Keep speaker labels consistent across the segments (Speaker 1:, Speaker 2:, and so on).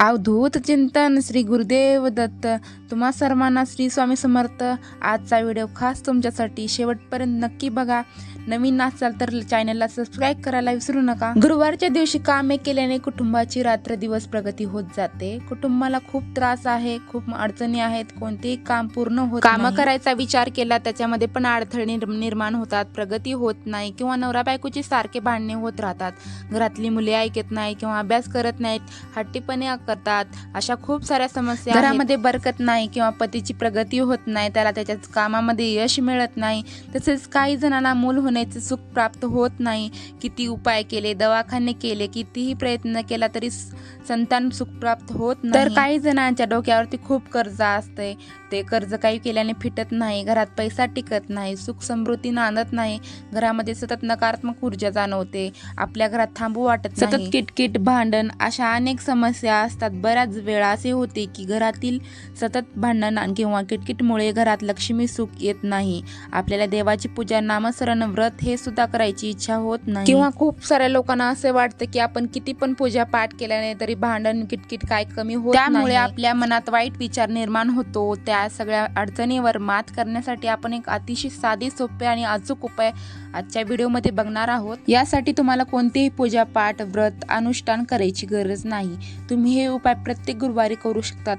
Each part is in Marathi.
Speaker 1: अवधूत चिंतन श्री गुरुदेव दत्त. तुम्हा सर्वांना श्री स्वामी समर्थ. आजचा व्हिडिओ खास तुमच्यासाठी शेवटपर्यंत नक्की बघा. नवीन असाल तर चॅनलला सबस्क्राईब करायला विसरू नका. गुरुवारच्या दिवशी कामे केल्याने कुटुंबाची रात्र दिवस प्रगती होत जाते. कुटुंबाला खूप त्रास आहे, खूप अडचणी आहेत, कोणतेही काम पूर्ण होत नाही. काम करायचा विचार केला त्याच्यामध्ये पण अडथळे निर्माण होतात, प्रगती होत नाही किंवा नवरा बायकोची सारखे भांडणे होत राहतात. घरातली मुले ऐकत नाही किंवा अभ्यास करत नाहीत, हट्टीपणे करतात. अशा खूप साऱ्या समस्या. घरामध्ये बरकत नाही किंवा पतीची प्रगती होत नाही, त्याला त्याच्या कामामध्ये यश मिळत नाही. तसेच काही जणांना मूल होण्याचे सुख प्राप्त होत नाही. किती उपाय केले, दवाखाने केले, कितीही प्रयत्न केला तरी संतान सुख प्राप्त होत नाही. तर काही जणांच्या डोक्यावरती खूप कर्ज असते, ते कर्ज काही केल्याने फिटत नाही. घरात पैसा टिकत नाही, सुख समृद्धी नांदत नाही. घरामध्ये सतत नकारात्मक ऊर्जा जाणवते, आपल्या घरात थांबू वाटत नाही. सतत किटकिट, भांडण अशा अनेक समस्या असतात. बऱ्याच वेळा असे होते की घरातील सतत भांडण किंवा किटकिटमुळे घरात लक्ष्मी सुख येत नाही. आपल्याला देवाची पूजा, नामस्मरण, व्रत हे सुद्धा करायची इच्छा होत नाही. किंवा खूप साऱ्या लोकांना असे वाटतं की आपण किती पण पूजा पाठ केल्याने तरी भांडण किटकिट काय कमी होत नाही. त्यामुळे आपल्या मनात वाईट विचार निर्माण होतो. त्या सगळ्या अडचणीवर मात करण्यासाठी आपण एक अतिशय साधे, सोपे आणि अचूक उपाय आजच्या व्हिडिओमध्ये बघणार आहोत. यासाठी तुम्हाला कोणतेही पूजा पाठ, व्रत, अनुष्ठान करायची गरज नाही. तुम्ही हे उपाय प्रत्येक गुरुवारी करू शकता.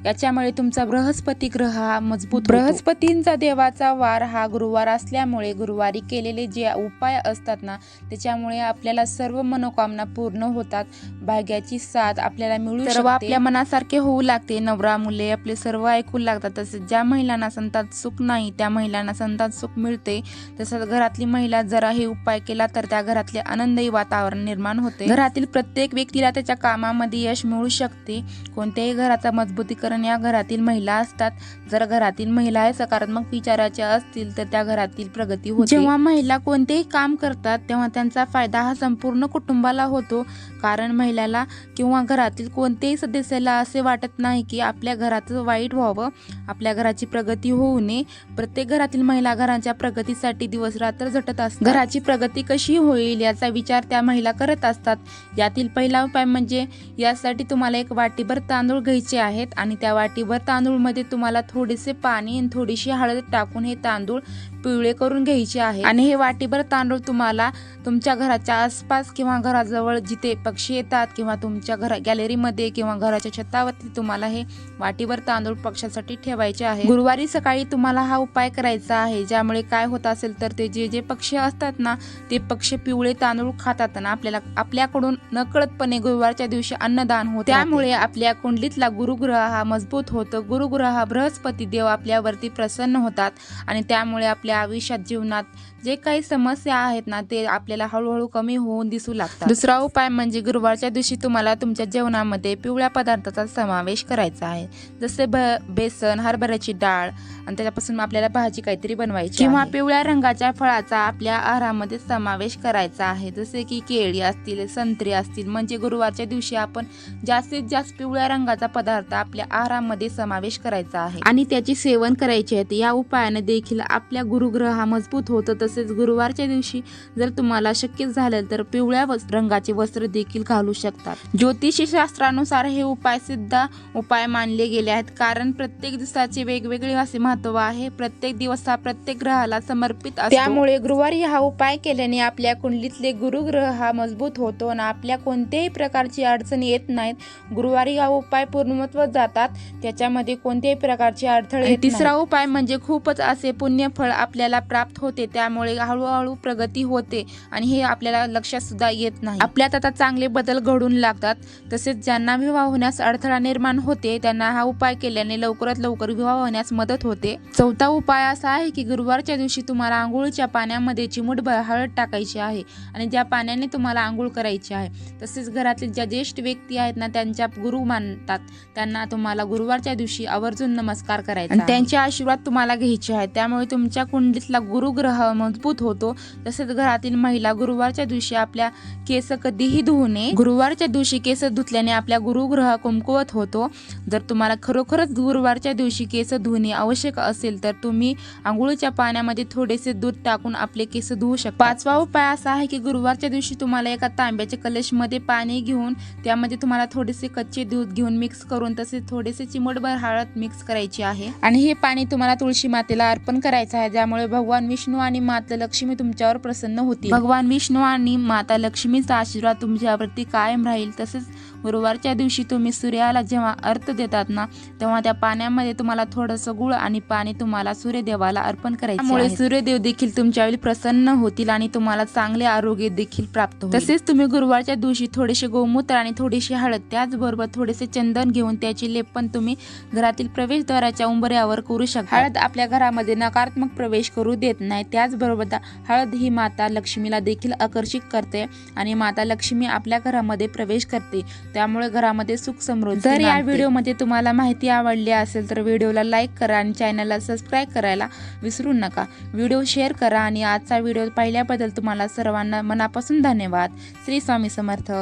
Speaker 1: याच्यामुळे तुमचा बृहस्पती ग्रह हा मजबूत होतो. बृहस्पतींचा देवाचा वार हा गुरुवार असल्यामुळे गुरुवारी केलेले जे उपाय असतात ना, त्याच्यामुळे आपल्याला सर्व मनोकामना पूर्ण होतात. भाग्याची साथ आपल्याला मिळू शकते. सर्व आपल्या मनासारखे होऊ लागते. नवरा मुले आपले सर्व ऐकू लागतात. तसेच ज्या महिलांना संतान सुख नाही त्या महिलांना संतान सुख मिळते. तसंच घरातली महिला जरा हे उपाय केला तर त्या घरातले आनंदही वातावरण निर्माण होते. घरातील प्रत्येक व्यक्तीला त्याच्या कामामध्ये यश मिळू शकते. कोणत्याही घराचा मजबूतीकरण या घरातील महिला असतात. जर घरातील महिला हे सकारात्मक विचाराच्या असतील तर त्या घरातील प्रगती होते. जेव्हा महिला कोणतेही काम करतात तेव्हा त्यांचा फायदा हा संपूर्ण कुटुंबाला होतो. कारण महिलाला किंवा घरातील कोणत्याही सदस्याला असे वाटत नाही की आपल्या घराचं वाईट व्हावं, आपल्या घराची प्रगती होऊ नये. प्रत्येक घरातील महिला घराच्या प्रगतीसाठी दिवस रात्र झटत असतात. घराची प्रगती कशी होईल याचा विचार त्या महिला करत असतात. यातील पहिला उपाय म्हणजे यासाठी तुम्हाला एक वाटीभर तांदूळ घ्यायचे आहेत आणि त्या वाटीभर तांदूळमध्ये तुम्हाला थोडेसे पाणी आणि थोडीशी हळद टाकून हे तांदूळ पिवळे करून घ्यायचे आहे. आणि हे वाटीभर तांदूळ तुम्हाला तुमच्या घराच्या आसपास किंवा घराजवळ जिथे पक्षी येतात किंवा तुमच्या गॅलरीमध्ये किंवा घराच्या छतावरती तुम्हाला हे वाटीभर तांदूळ पक्ष्यासाठी ठेवायचे आहे. गुरुवारी सकाळी तुम्हाला हा उपाय करायचा आहे. ज्यामुळे काय होत असेल तर ते जे पक्षी असतात ना, ते पक्षी पिवळे तांदूळ खातात ना, आपल्याकडून नकळतपणे गुरुवारच्या दिवशी अन्नदान होते. त्यामुळे आपल्या कुंडलीतला गुरुग्रह हा मजबूत होतो. गुरुग्रह हा बृहस्पती देव आपल्यावरती प्रसन्न होतात आणि त्यामुळे आपल्या आयुष्यात, जीवनात जे काही समस्या आहेत ना, ते आपल्याला हळूहळू कमी होऊन दिसू लागतात. दुसरा उपाय म्हणजे गुरुवारच्या दिवशी तुम्हाला तुमच्या जेवणामध्ये पिवळ्या पदार्थाचा समावेश करायचा आहे. जसे बेसन, हरभऱ्याची डाळ आणि त्याच्यापासून आपल्याला भाजी काहीतरी बनवायची किंवा पिवळ्या रंगाच्या फळाचा आपल्या आहारामध्ये समावेश करायचा आहे. जसे की केळी असतील, संत्री असतील. म्हणजे गुरुवारच्या दिवशी आपण जास्तीत जास्त पिवळ्या रंगाचा पदार्थ आपल्या आहारामध्ये समावेश करायचा आहे आणि त्याचे सेवन करायचे आहे. या उपायाने देखील आपल्या गुरुग्रह हा मजबूत होतो. तसेच गुरुवारच्या दिवशी जर तुम्हाला शक्य झालं तर पिवळ्या रंगाचे वस्त्र देखील घालू शकतात. ज्योतिषी शास्त्रानुसार हे उपाय सिद्ध उपाय मानले गेले आहेत. कारण प्रत्येक दिवसाचे वेगवेगळे असे महत्व आहे. प्रत्येक दिवस हा प्रत्येक ग्रहाला समर्पित असतो. त्यामुळे गुरुवारी हा उपाय केल्याने आपल्या कुंडलीतले गुरुग्रह हा मजबूत होतो आणि आपल्या कोणत्याही प्रकारची अडचण येत नाहीत. गुरुवारी हा उपाय पूर्णत्वास जातात, त्याच्यामध्ये कोणत्याही प्रकारचे अडथळे. तिसरा उपाय म्हणजे खूपच असे पुण्यफळ आपल्याला प्राप्त होते. त्यामुळे हळूहळू प्रगती होते आणि हे आपल्याला लक्षात सुद्धा येत नाही. आपल्यात आता चांगले बदल घडून लागतात. तसेच ज्यांना विवाह होण्यास अडथळा निर्माण होते त्यांना हा उपाय केल्याने लवकरात लवकर विवाह होण्यास मदत होते. चौथा उपाय असा आहे की गुरुवारच्या दिवशी तुम्हाला आंघोळीच्या पाण्यामध्ये चिमूटभर हळद टाकायची आहे आणि ज्या पाण्याने तुम्हाला आंघोळ करायची आहे. तसेच घरातील ज्या ज्येष्ठ व्यक्ती आहेत ना, त्यांच्या गुरु मानतात, त्यांना तुम्हाला गुरुवारच्या दिवशी आवर्जून नमस्कार करायचा आणि त्यांचे आशीर्वाद तुम्हाला घ्यायचे आहेत. त्यामुळे तुमच्या कुंडलीतला गुरुग्रह मजबूत होतो. तसेच घरातील महिला गुरुवारच्या दिवशी आपल्या केस कधीही धुवू नये. गुरुवारच्या दिवशी केस धुतल्याने आपल्या गुरुग्रह कमकुवत होतो. जर तुम्हाला खरोखरच गुरुवारच्या दिवशी केस धुणे आवश्यक असेल तर तुम्ही आंघोळीच्या पाण्यामध्ये थोडेसे दूध टाकून आपले केस धुवू शकता. 5वा उपाय असा आहे की गुरुवारच्या दिवशी तुम्हाला एका तांब्याच्या कलशमध्ये पाणी घेऊन त्यामध्ये तुम्हाला थोडेसे कच्चे दूध घेऊन मिक्स करून तसेच थोडेसे चिमटभर हळद मिक्स करायची आहे आणि हे पाणी तुम्हाला तुळशी मातेला अर्पण करायचं आहे. ज्यामुळे भगवान विष्णू आणि माता लक्ष्मी तुमच्यावर प्रसन्न होतील. भगवान विष्णू आणि माता लक्ष्मीचा आशीर्वाद तुमच्यावरती कायम राहील. तसेच गुरुवारच्या दिवशी तुम्ही सूर्याला जेव्हा अर्घ्य देतात ना तेव्हा त्या पाण्यामध्ये तुम्हाला थोडंसं गुळ आणि पाणी तुम्हाला सूर्यदेवाला अर्पण करायचे. त्यामुळे सूर्यदेव देखील तुमच्यावर प्रसन्न होतील आणि तुम्हाला चांगले आरोग्य देखील प्राप्त होईल. तसेच तुम्ही गुरुवारच्या दिवशी थोडेसे गोमूत्र आणि थोडीशी हळद त्याचबरोबर थोडेसे चंदन घेऊन त्याची लेपन तुम्ही घरातील प्रवेशद्वाराच्या उंबऱ्यावर करू शकता. हळद आपल्या घरामध्ये नकारात्मक प्रवेश करू देत नाही. त्याचबरोबर हळद ही माता लक्ष्मीला देखील आकर्षित करते आणि माता लक्ष्मी आपल्या घरामध्ये प्रवेश करते. त्यामुळे घरामध्ये सुख समृद्धी. जर या व्हिडिओमध्ये तुम्हाला माहिती आवडली असेल तर व्हिडिओला लाईक करा आणि चॅनलला सबस्क्राईब करायला विसरू नका. व्हिडिओ शेअर करा आणि आजचा व्हिडिओ पाहिल्याबद्दल तुम्हाला सर्वांना मनापासून धन्यवाद. श्री स्वामी समर्थ.